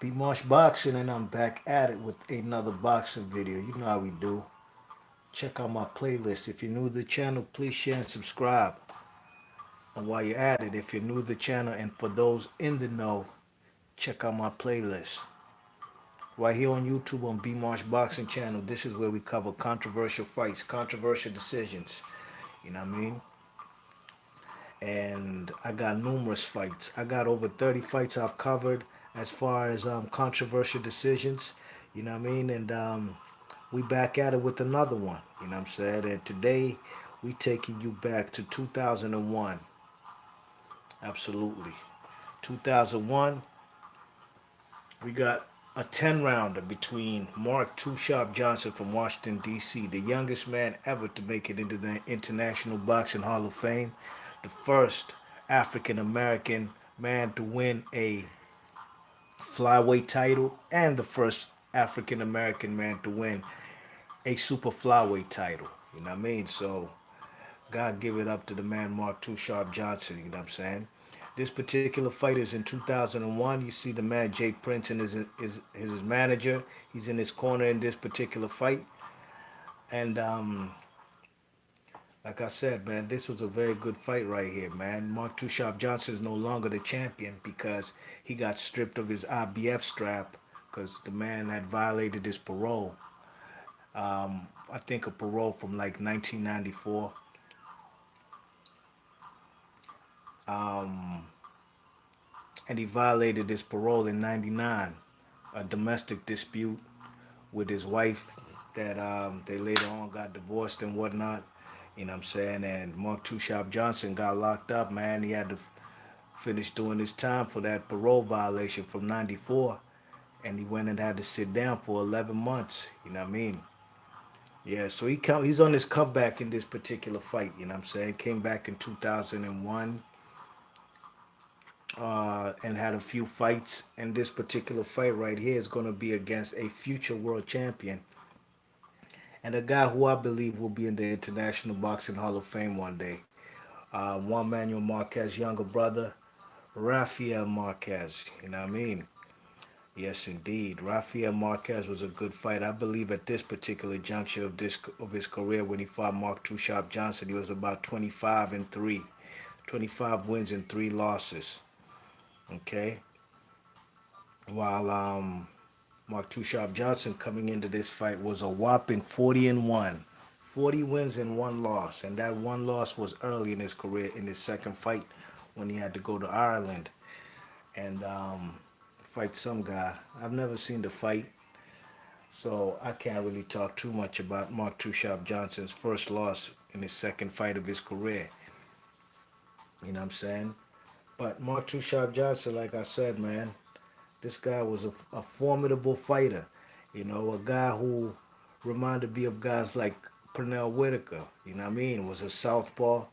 Be Marsh Boxing, and I'm back at it with another boxing video. You know how we do. Check out my playlist. If you're new to the channel, please share and subscribe. And while you're at it, if you're new to the channel, and for those in the know, check out my playlist. Right here on YouTube on B Marsh Boxing channel, this is where we cover controversial fights, controversial decisions. You know what I mean? And I got numerous fights. I got over 30 fights I've covered as far as controversial decisions. You know what I mean? And we back at it with another one. You know what I'm saying? And today we taking you back to 2001. Absolutely. 2001, we got a 10 rounder between Mark Two Sharp Johnson from Washington, D.C., the youngest man ever to make it into the International Boxing Hall of Fame, the first African American man to win a flyweight title, and the first African American man to win a super flyweight title. You know what I mean? So, God give it up to the man Mark Two Sharp Johnson. You know what I'm saying? This particular fight is in 2001. You see the man Jay Prince and his manager. He's in his corner in this particular fight. And like I said, man, this was a very good fight right here, man. Mark Two Sharp Johnson is no longer the champion because he got stripped of his IBF strap because the man had violated his parole. I think a parole from like 1994. Um, and he violated his parole in 99. A domestic dispute with his wife that they later on got divorced and whatnot. You know what I'm saying? And Mark Two Sharp Johnson got locked up, man. He had to finish doing his time for that parole violation from 94. And he went and had to sit down for 11 months. You know what I mean? Yeah, so he's on his comeback in this particular fight, you know what I'm saying? Came back in 2001 and had a few fights. And this particular fight right here is going to be against a future world champion and a guy who I believe will be in the International Boxing Hall of Fame one day. Juan Manuel Marquez, younger brother, Rafael Marquez. You know what I mean? Yes, indeed. Rafael Marquez was a good fight. I believe at this particular juncture of his career, when he fought Mark Two Sharp Johnson, he was about 25-3, 25 wins and 3 losses. Okay, while Mark Two Sharp Johnson coming into this fight was a whopping 40-1. 40 wins and 1 loss. And that 1 loss was early in his career in his second fight when he had to go to Ireland and fight some guy. I've never seen the fight, so I can't really talk too much about Mark Two Sharp Johnson's first loss in his second fight of his career. You know what I'm saying? But Mark Two Sharp Johnson, like I said, man, this guy was a formidable fighter. You know, a guy who reminded me of guys like Pernell Whitaker. You know what I mean? Was a southpaw,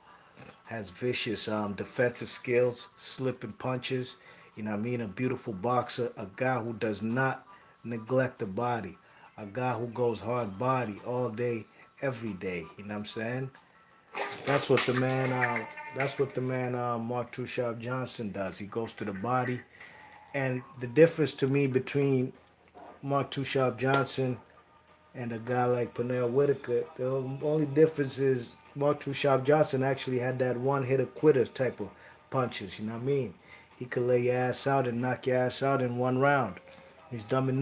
has vicious defensive skills, slipping punches. You know what I mean? A beautiful boxer, a guy who does not neglect the body, a guy who goes hard body all day, every day. You know what I'm saying? That's what the man. That's what the man Mark Two Sharp Johnson does. He goes to the body, and the difference to me between Mark Two Sharp Johnson and a guy like Pernell Whitaker, the only difference is Mark Two Sharp Johnson actually had that one hitter quitter type of punches. You know what I mean? He could lay your ass out and knock your ass out in 1 round. He's done it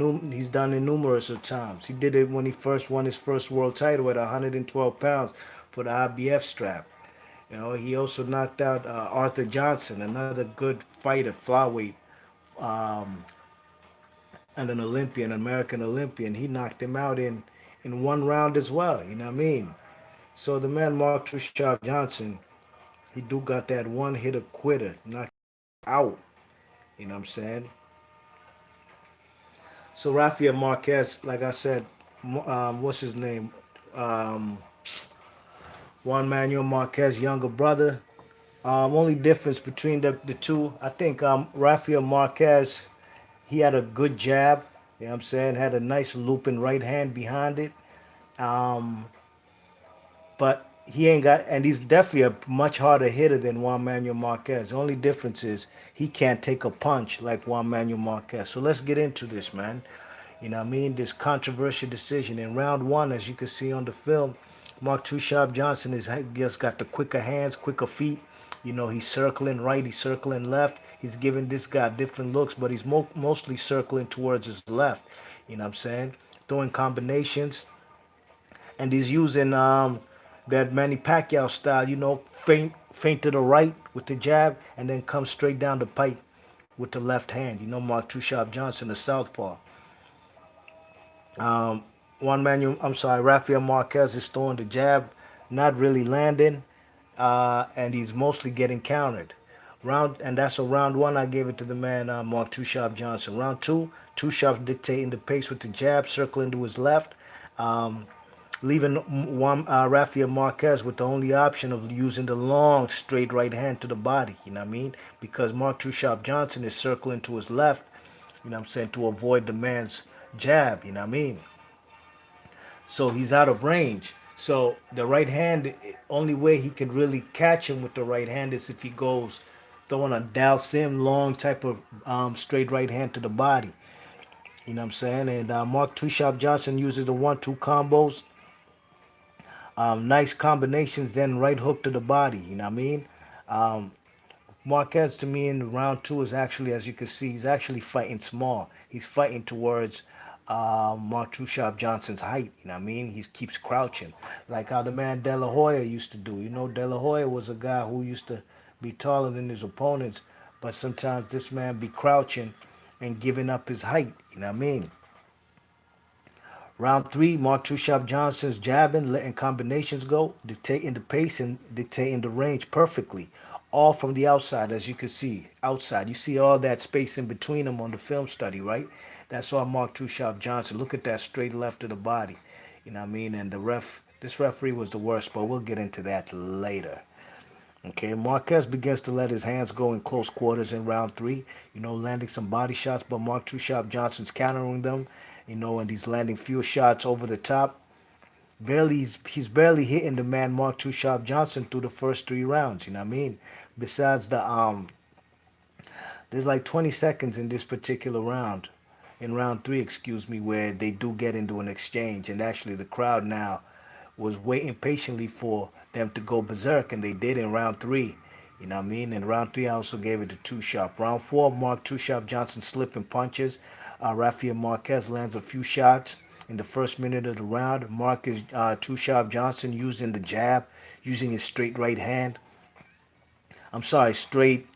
numerous of times. He did it when he first won his first world title at 112 pounds for the IBF strap. You know, he also knocked out Arthur Johnson, another good fighter, flyweight, um, and an Olympian, American Olympian. He knocked him out in 1 round as well. You know what I mean? So the man Mark Two Sharp Johnson, he do got that one hitter quitter, knocked out. You know what I'm saying? So Rafael Marquez, like I said, what's his name? Um, Juan Manuel Marquez, younger brother. Only difference between the two, I think Rafael Marquez, he had a good jab. You know what I'm saying? Had a nice looping right hand behind it. Um, but he ain't got, and he's definitely a much harder hitter than Juan Manuel Marquez. The only difference is he can't take a punch like Juan Manuel Marquez. So let's get into this, man. You know what I mean? This controversial decision in round one, as you can see on the film, Mark Two Sharp Johnson is just got the quicker hands, quicker feet. You know, he's circling right, he's circling left. He's giving this guy different looks, but he's mostly circling towards his left. You know what I'm saying? Throwing combinations, and he's using that Manny Pacquiao style, you know, feint to the right with the jab, and then come straight down the pipe with the left hand. You know, Mark Two Sharp Johnson, the southpaw. Um, I'm sorry, Rafael Marquez is throwing the jab, not really landing, and he's mostly getting countered. And that's a round one. I gave it to the man Mark Two Sharp Johnson. Round two, Two Sharp dictating the pace with the jab, circling to his left. Um, Leaving Rafael Marquez with the only option of using the long straight right hand to the body, you know what I mean? Because Mark Too Sharp Johnson is circling to his left, you know what I'm saying, to avoid the man's jab, you know what I mean? So he's out of range. So the right hand, only way he can really catch him with the right hand is if he goes throwing a Dal Sim long type of straight right hand to the body. You know what I'm saying? And Mark Too Sharp Johnson uses the 1-2 combos. Nice combinations, then right hook to the body. You know what I mean? Um, Marquez to me in round two is actually, as you can see, he's actually fighting small. He's fighting towards Mark Too Sharp Johnson's height. You know what I mean? He keeps crouching, like how the man De La Hoya used to do. You know, De La Hoya was a guy who used to be taller than his opponents, but sometimes this man be crouching and giving up his height. You know what I mean? Round three, Mark Too Sharp Johnson's jabbing, letting combinations go, dictating the pace and dictating the range perfectly. All from the outside, as you can see. Outside. You see all that space in between them on the film study, right? That's all Mark Too Sharp Johnson. Look at that straight left of the body. You know what I mean? And this referee was the worst, but we'll get into that later. Okay, Marquez begins to let his hands go in close quarters in round three, you know, landing some body shots, but Mark Too Sharp Johnson's countering them, you know, and he's landing few shots over the top. He's barely hitting the man Mark Too Sharp Johnson through the first three rounds, you know what I mean? Besides there's like 20 seconds in this particular round, in round three, excuse me, where they do get into an exchange, and actually the crowd now was waiting patiently for them to go berserk, and they did in round three. You know what I mean? In round three, I also gave it to Two Sharp. Round four, Mark Two Sharp Johnson slipping punches. Rafael Marquez lands a few shots in the first minute of the round. Marcus Two Sharp Johnson using the jab, using his straight right hand. I'm sorry, straight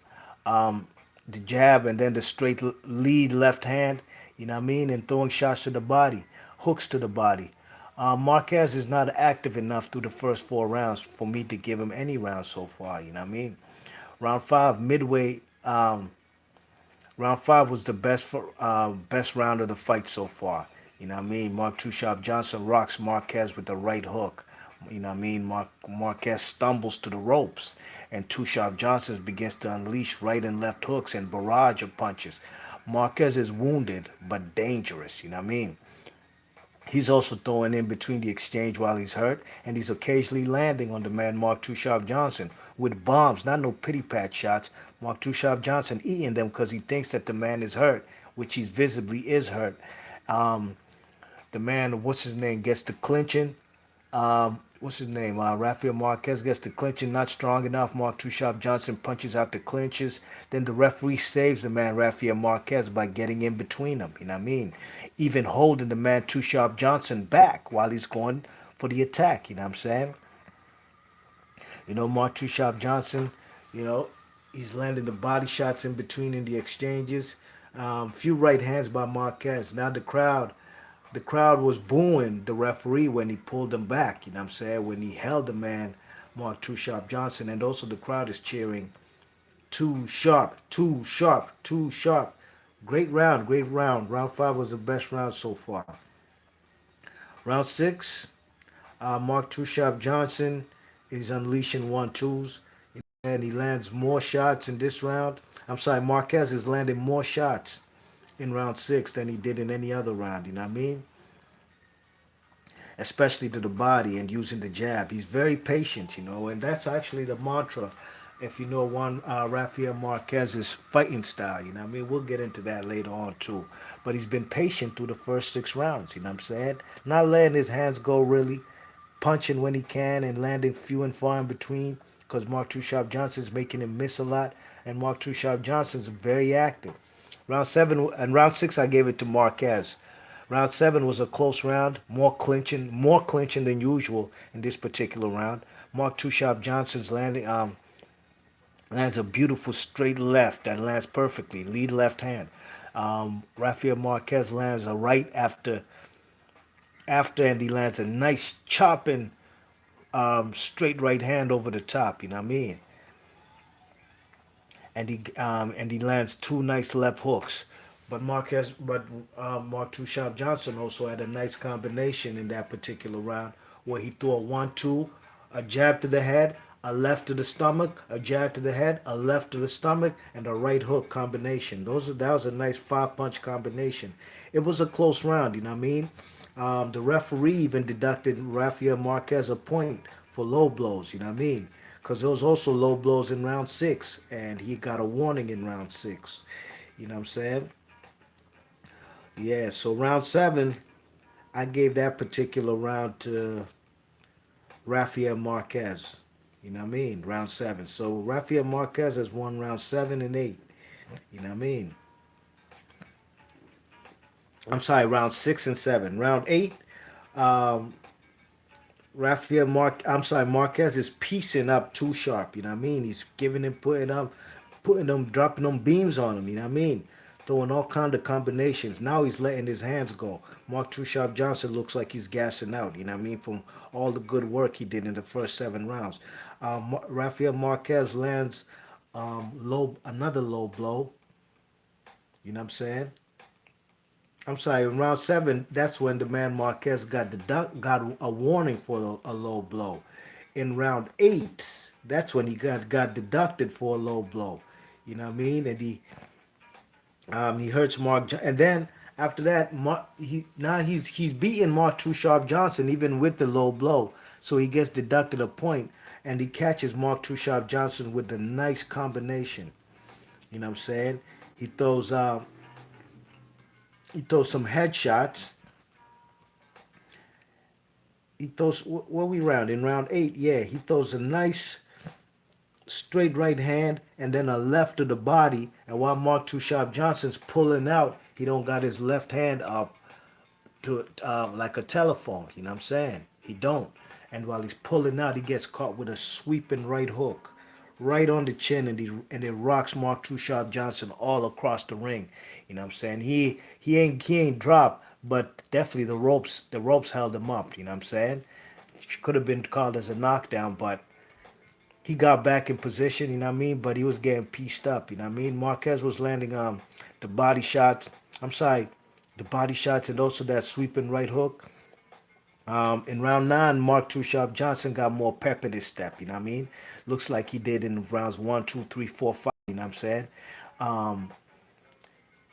the jab and then the straight lead left hand, you know what I mean, and throwing shots to the body, hooks to the body. Marquez is not active enough through the first four rounds for me to give him any rounds so far, you know what I mean. Round five, midway, round five was the best round of the fight so far. You know what I mean? Mark Two Sharp Johnson rocks Marquez with the right hook. You know what I mean? Marquez stumbles to the ropes, and Two Sharp Johnson begins to unleash right and left hooks and barrage of punches. Marquez is wounded but dangerous. You know what I mean? He's also throwing in between the exchange while he's hurt, and he's occasionally landing on the man Mark Two Sharp Johnson with bombs, not no pity pat shots. Mark Two Sharp Johnson eating them because he thinks that the man is hurt, which he visibly is hurt. Um, the man, what's his name, gets the clinching. What's his name? Rafael Marquez gets the clinching, not strong enough. Mark Two Sharp Johnson punches out the clinches. Then the referee saves the man Rafael Marquez by getting in between them. You know what I mean? Even holding the man Two Sharp Johnson back while he's going for the attack. You know what I'm saying? You know, Mark Two Sharp Johnson, you know, he's landing the body shots in between in the exchanges. Few right hands by Marquez. Now the crowd was booing the referee when he pulled him back, you know what I'm saying? When he held the man, Mark Too Sharp Johnson. And also the crowd is cheering, Too Sharp, Too Sharp, Too Sharp. Great round, great round. Round five was the best round so far. Round six, Mark Too Sharp Johnson is unleashing one twos, and he lands more shots in this round. I'm sorry, Marquez is landing more shots in round six than he did in any other round, you know what I mean? especially to the body and using the jab. He's very patient, and that's actually the mantra. If you know one Rafael Marquez's fighting style, I mean, we'll get into that later on too. But he's been patient through the first 6 rounds. You know what I'm saying? Not letting his hands go really, punching when he can and landing few and far in between. Because Mark Too Sharp Johnson's making him miss a lot, and Mark Too Sharp Johnson's very active. Round 7 and round 6, I gave it to Marquez. Round 7 was a close round, more clinching than usual in this particular round. Mark Too Sharp Johnson's lands a beautiful straight left that lands perfectly, lead left hand. Rafael Marquez lands a right after, and he lands a nice chopping straight right hand over the top. You know what I mean? And he lands two nice left hooks. But Mark Two Sharp Johnson also had a nice combination in that particular round where he threw a 1-2, a jab to the head, a left to the stomach, a jab to the head, a left to the stomach, and a right hook combination. That was a nice 5 punch combination. It was a close round, you know what I mean? The referee even deducted Rafael Marquez a point for low blows, you know what I mean? Because there was also low blows in round 6, and he got a warning in round 6. You know what I'm saying? Yeah, so round 7, I gave that particular round to Rafael Marquez. You know what I mean? Round 7. So Rafael Marquez has won round 7 and 8. You know what I mean? I'm sorry, round 6 and 7. Round 8, um, Marquez is piecing up Too Sharp. You know what I mean? He's giving him, putting them, dropping them beams on him. You know what I mean? Throwing all kind of combinations. Now he's letting his hands go. Mark Too Sharp Johnson looks like he's gassing out. You know what I mean? From all the good work he did in the first 7 rounds. Rafael Marquez lands another low blow. You know what I'm saying? I'm sorry, in round 7, that's when the man Marquez got a warning for a low blow. In round 8, that's when he got deducted for a low blow. You know what I mean? And he hurts and then after that, he's beating Mark Too Sharp Johnson even with the low blow. So he gets deducted a point, and he catches Mark Too Sharp Johnson with a nice combination. You know what I'm saying? He throws uh, he throws some headshots. He throws what we round in round 8. Yeah, he throws a nice straight right hand and then a left to the body. And while Mark Too Sharp Johnson's pulling out, he don't got his left hand up to like a telephone. You know what I'm saying? He don't. And while he's pulling out, he gets caught with a sweeping right hook, right on the chin, and it rocks Mark Too Sharp Johnson all across the ring. You know what I'm saying? He ain't dropped, but definitely the ropes held him up. You know what I'm saying? Could have been called as a knockdown, but he got back in position, you know what I mean? But he was getting pieced up, you know what I mean? Marquez was landing the body shots. I'm sorry, the body shots and also that sweeping right hook. In round 9, Mark Too Sharp Johnson got more pep in his step, you know what I mean? Looks like he did in rounds 1, 2, 3, 4, 5, you know what I'm saying? Um,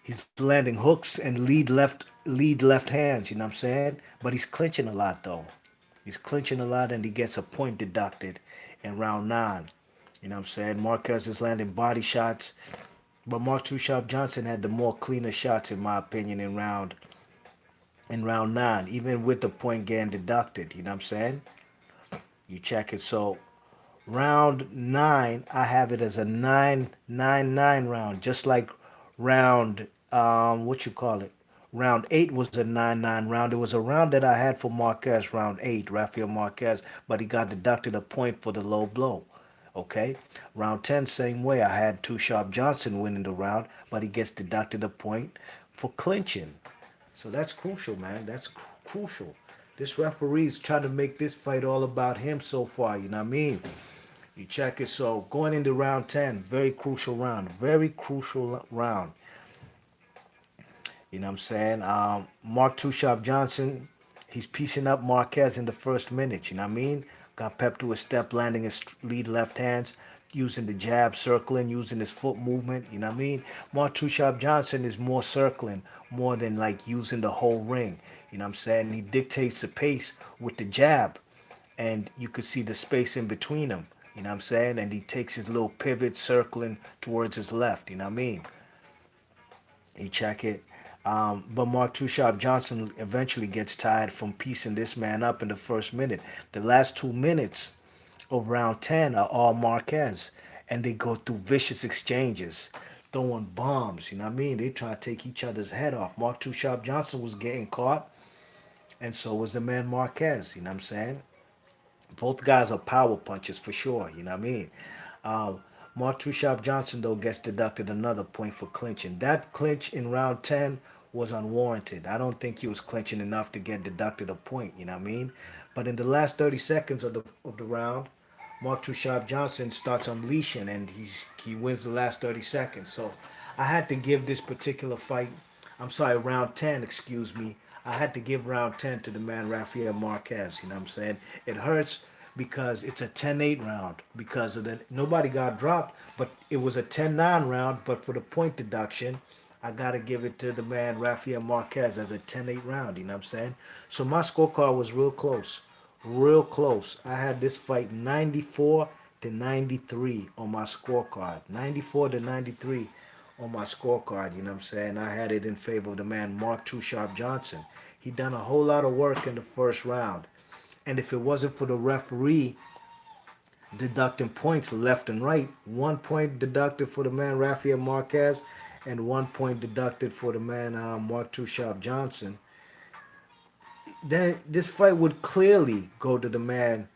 he's landing hooks and lead left hands, you know what I'm saying? But he's clinching a lot though. He's clinching a lot and he gets a point deducted in round 9. You know what I'm saying? Marquez is landing body shots, but Mark Too Sharp Johnson had the more cleaner shots in my opinion in round 9, even with the point getting deducted. You know what I'm saying? You check it. So round 9, I have it as a 9-9-9 round, just like round what you call it. Round 8 was a 9-9 round. It was a round that I had for Marquez, round 8, Rafael Marquez, but he got deducted a point for the low blow. Okay? Round 10, same way. I had Too Sharp Johnson winning the round, but he gets deducted a point for clinching. So that's crucial, man. That's crucial. This referee's trying to make this fight all about him so far, you know what I mean? You check it. So going into round 10, very crucial round. Very crucial round. You know what I'm saying? Mark Too Sharp Johnson, he's piecing up Marquez in the first minute. You know what I mean? Got pep to his step, landing his lead left hands. using the jab, circling, using his foot movement. You know what I mean? Mark Too Sharp Johnson is more circling, more than like using the whole ring. You know what I'm saying? He dictates the pace with the jab, and you could see the space in between them. You know what I'm saying? And he takes his little pivot, circling towards his left. You know what I mean? You check it. But Mark Too Sharp Johnson eventually gets tired from piecing this man up in the first minute. The last 2 minutes of round 10 are all Marquez. And they go through vicious exchanges, throwing bombs. You know what I mean? They try to take each other's head off. Mark Too Sharp Johnson was getting caught, and so was the man Marquez. You know what I'm saying? Both guys are power punches for sure. You know what I mean? Um, Mark Too Sharp Johnson, though, gets deducted another point for clinching. That clinch in round 10 was unwarranted. I don't think he was clinching enough to get deducted a point. You know what I mean? But in the last 30 seconds of the round, Mark Too Sharp Johnson starts unleashing, and he wins the last 30 seconds. So I had to give this particular fight, I'm sorry, round 10, excuse me. I had to give round 10 to the man Rafael Marquez. You know what I'm saying? It hurts because it's a 10-8 round because of the nobody got dropped, but it was a 10-9 round. But for the point deduction, I gotta give it to the man Rafael Marquez as a 10-8 round. You know what I'm saying? So my scorecard was real close, real close. I had this fight 94 to 93 on my scorecard. 94 to 93 on my scorecard. You know what I'm saying? I had it in favor of the man Mark Too Sharp Johnson. He done a whole lot of work in the first round. And if it wasn't for the referee deducting points left and right, 1 point deducted for the man Rafael Marquez and 1 point deducted for the man Mark Too Sharp Johnson, then this fight would clearly go to the man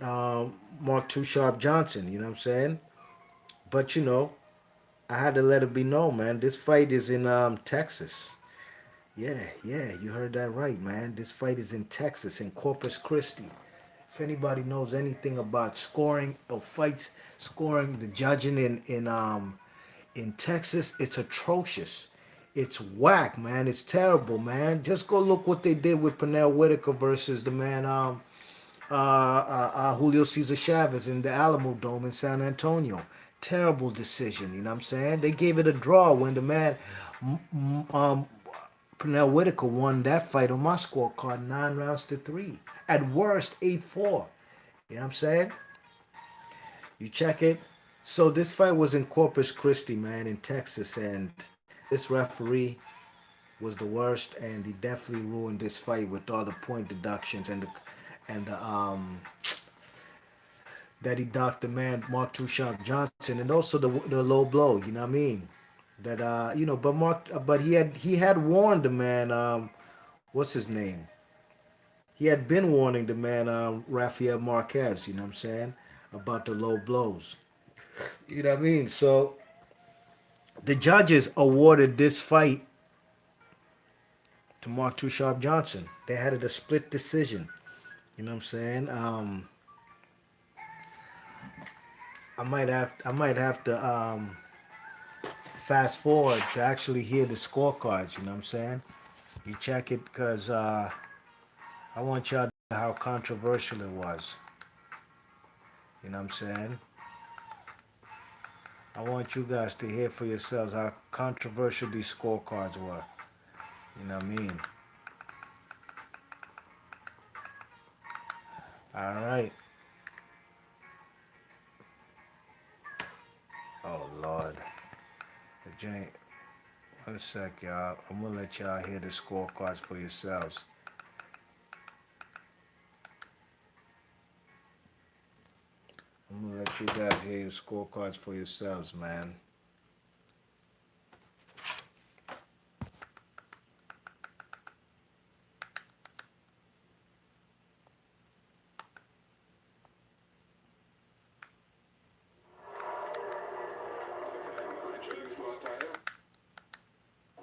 Mark Too Sharp Johnson. You know what I'm saying? But I had to let it be known, man. This fight is in Texas. Yeah, yeah, you heard that right, man. This fight is in Texas, in Corpus Christi. If anybody knows anything about scoring or fights, scoring the judging in Texas, it's atrocious. It's whack, man. It's terrible, man. Just go look what they did with Pernell Whitaker versus the man Julio Cesar Chavez in the Alamo Dome in San Antonio. Terrible decision, you know what I'm saying? They gave it a draw when the man Pernell Whitaker won that fight on my scorecard 9 rounds to 3. At worst, 8-4. You know what I'm saying? You check it. So this fight was in Corpus Christi, man, in Texas, and this referee was the worst, and he definitely ruined this fight with all the point deductions and the that he docked the man Mark Too Sharp Johnson, and also the low blow. You know what I mean? That but he had warned the man. What's his name? He had been warning the man Rafael Marquez. You know what I'm saying, about the low blows. You know what I mean? So the judges awarded this fight to Mark Too Sharp Johnson. They had it a split decision. You know what I'm saying? I might have to fast forward to actually hear the scorecards. You know what I'm saying? You check it because I want y'all to know how controversial it was. You know what I'm saying? I want you guys to hear for yourselves how controversial these scorecards were. You know what I mean? All right. Oh Lord. The joint. One sec, y'all. I'm gonna let y'all hear the scorecards for yourselves. I'm gonna let you guys hear your scorecards for yourselves, man.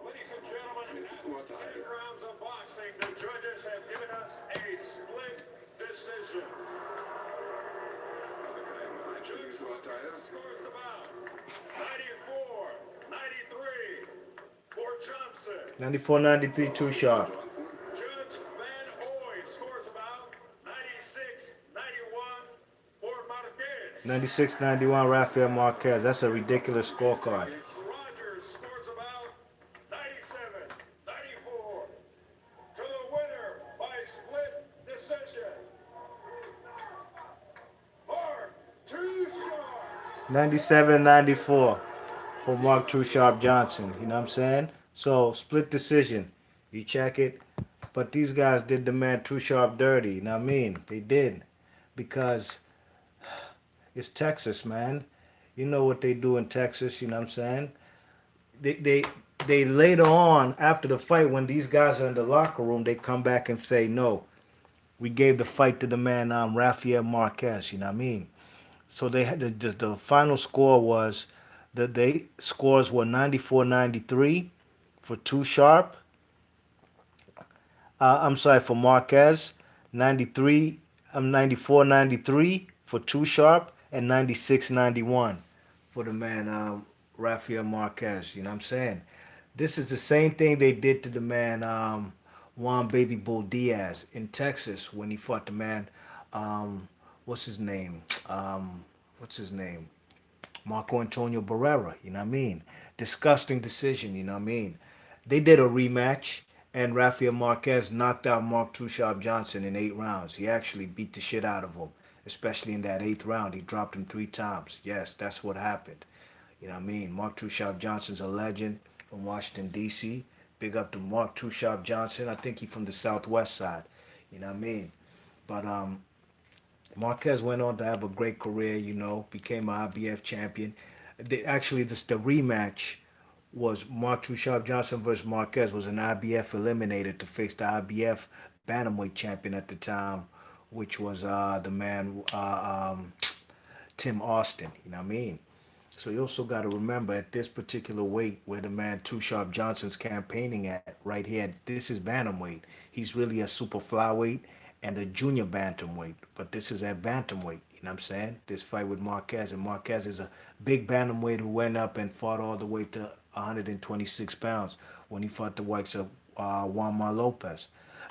Ladies and gentlemen, after 10 rounds of boxing, the judges have given us a split decision. Judge scores the bout 94, 93 for Johnson. 94-93, Too Sharp. Judge Van Ooy scores about 96, 91 for Marquez. 96-91 Rafael Marquez. That's a ridiculous scorecard. Rogers scores about 97, 94 to the winner by split decision. Mark Too Sharp. 97-94 for Mark True Sharp Johnson. You know what I'm saying? So, split decision. You check it. But these guys did the man True Sharp dirty. You know what I mean? They did. Because it's Texas, man. You know what they do in Texas, you know what I'm saying? They they they later on after the fight when these guys are in the locker room, they come back and say, "No, we gave the fight to the man Rafael Marquez." You know what I mean? So they had the final score was the they scores were 94-93 for Too Sharp. I'm sorry for Marquez, 93 94-93 for Too Sharp and 96-91 for the man Rafael Marquez. You know what I'm saying? This is the same thing they did to the man Juan Baby Bull Diaz in Texas when he fought the man what's his name? What's his name? Marco Antonio Barrera, you know what I mean? Disgusting decision, you know what I mean? They did a rematch, and Rafael Marquez knocked out Mark Too Sharp Johnson in 8 rounds. He actually beat the shit out of him, especially in that eighth round. He dropped him 3 times. Yes, that's what happened. You know what I mean? Mark Too Sharp Johnson's a legend from Washington, D.C. Big up to Mark Too Sharp Johnson. I think he's from the Southwest side. You know what I mean? But Marquez went on to have a great career, you know, became an IBF champion. Actually, the rematch was Mark Too Sharp Johnson versus Marquez was an IBF eliminator to face the IBF bantamweight champion at the time, which was the man Tim Austin. You know what I mean? So you also got to remember at this particular weight where the man Too Sharp Johnson's campaigning at right here, this is bantamweight. He's really a super flyweight and a junior bantamweight, but this is at bantamweight. You know what I'm saying? This fight with Marquez, and Marquez is a big bantamweight who went up and fought all the way to 126 pounds when he fought the likes of Juan Lopez.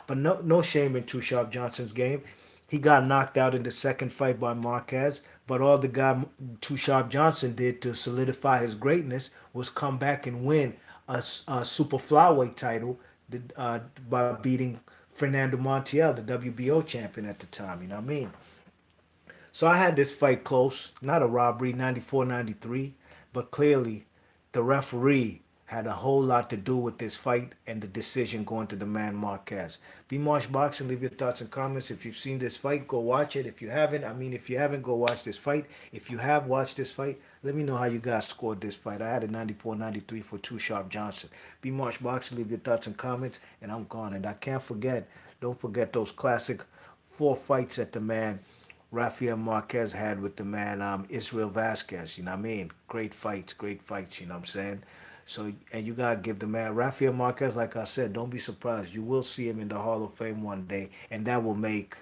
But no shame in Too Sharp Johnson's game. He got knocked out in the second fight by Marquez, but all the guy Too Sharp Johnson did to solidify his greatness was come back and win a super flyweight title by beating Fernando Montiel, the WBO champion at the time. You know what I mean? So I had this fight close, not a robbery, 94-93, but clearly the referee had a whole lot to do with this fight and the decision going to the man Marquez. Be Marsh Boxing, leave your thoughts and comments. If you've seen this fight, go watch it. If you haven't, if you haven't, go watch this fight. If you have watched this fight, let me know how you guys scored this fight. I had a 94-93 for Too Sharp Johnson. Be Marsh Boxing, leave your thoughts and comments, and I'm gone. And I can't forget, don't forget those classic 4 fights that the man Rafael Marquez had with the man Israel Vasquez. You know what I mean? Great fights, you know what I'm saying? So, and you got to give the man Rafael Marquez, like I said, don't be surprised. You will see him in the Hall of Fame one day, and that will make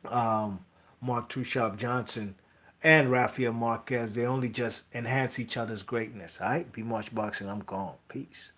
um, Mark Too Sharp Johnson and Rafael Marquez, they only just enhance each other's greatness. All right? Be March Boxing. I'm gone. Peace.